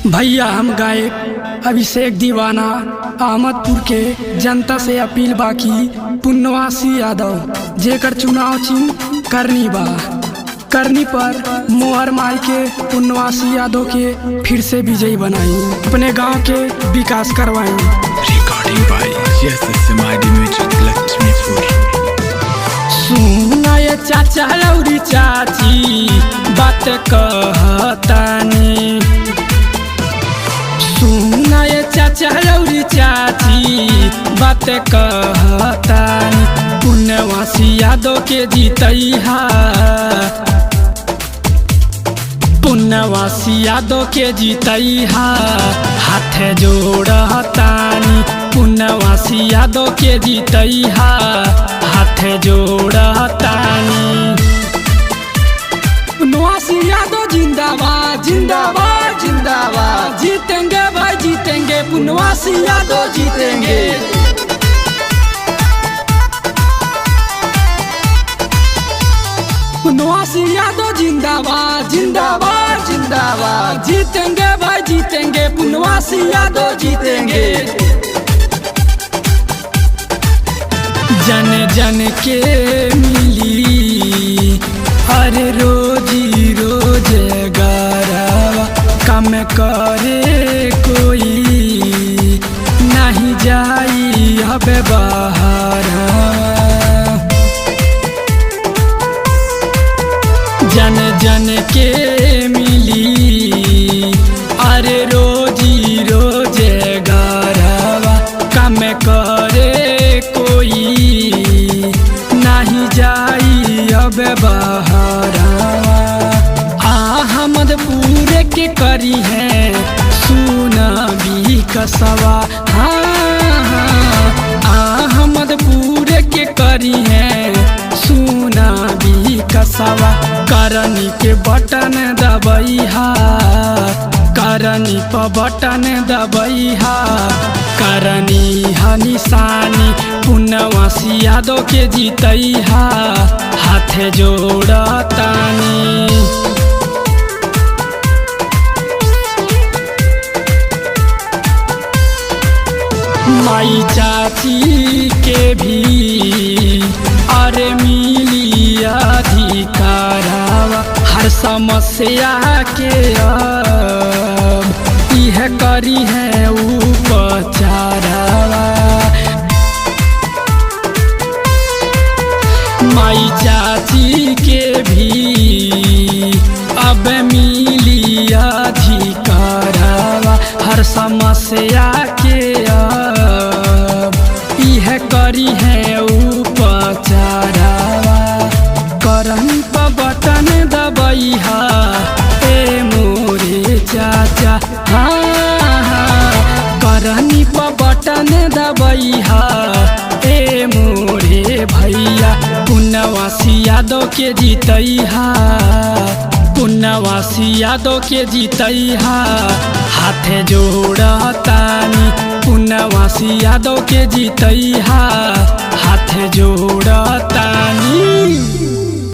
भैया हम गायक अभिषेक दीवाना अहमदपुर के जनता से अपील बाकी पुण्यवासी यादव जेकर चुनाव चिन्ह करनी पर मोहर माई के पुण्यवासी यादव के फिर से विजयी बनाई, अपने गांव के विकास करवाई। Recording by JSSMID Music Laxmipur. सुना ये चाचा लौरी चाची बात कहतानी, सुना ये चाचा लौरी चाची बात कहतानी, पुण्यवासी यादव के जीतैहा, पुण्यवासी यादव के जीतैहा, हाथ जोड़तानी, पुण्यवासी यादव के जीतैहा, हाथ जोड़तानी। पुण्यवासी यादव जिंदाबाद जिंदाबाद जिंदाबाद, जीतेंगे भाई जीतेंगे, पुण्यवासी यादव जीतेंगे। पुण्यवासी यादव जिंदाबाद जिंदाबाद जिंदाबाद, जीतेंगे भाई जीतेंगे, पुण्यवासी यादव जीतेंगे। जन जन के मिली अरे रोजी रोजगारवा, कम करे कोई नहीं जाई अब बाहर। जन जन के मिली अरे रोजी रोजगारवा, कम करे कोई नहीं जाई अब बहरावा। अहमदपुर के करी है सुना भी कसवा, अहमदपुर के करी है सुना भी कसवा, करनी के बटन दबैहा, करनी पर बटन दबैहा, करनी हा निशानी, पुण्यवासी यादव के जीतैहा, हाथ जोड़तानी। माई चाची के भी अरे मिली अधिकारवा, हर समस्या के अब यह करी है उपचारवा। माई चाची के भी अब मिली अधिकारवा, हर समस्या के अब यह करी है उपचारवा। करनी पर बटन दबैहा ए मोरे चाचा, करनी पर बटन दबैहा ए मोरे भैया, पुण्यवासी यादव के जीतैहा, पुण्यवासी यादव के जीतैहा, हाथ जोड़तानी, पुण्यवासी यादव के जीतैहा, हाथ जोड़तानी।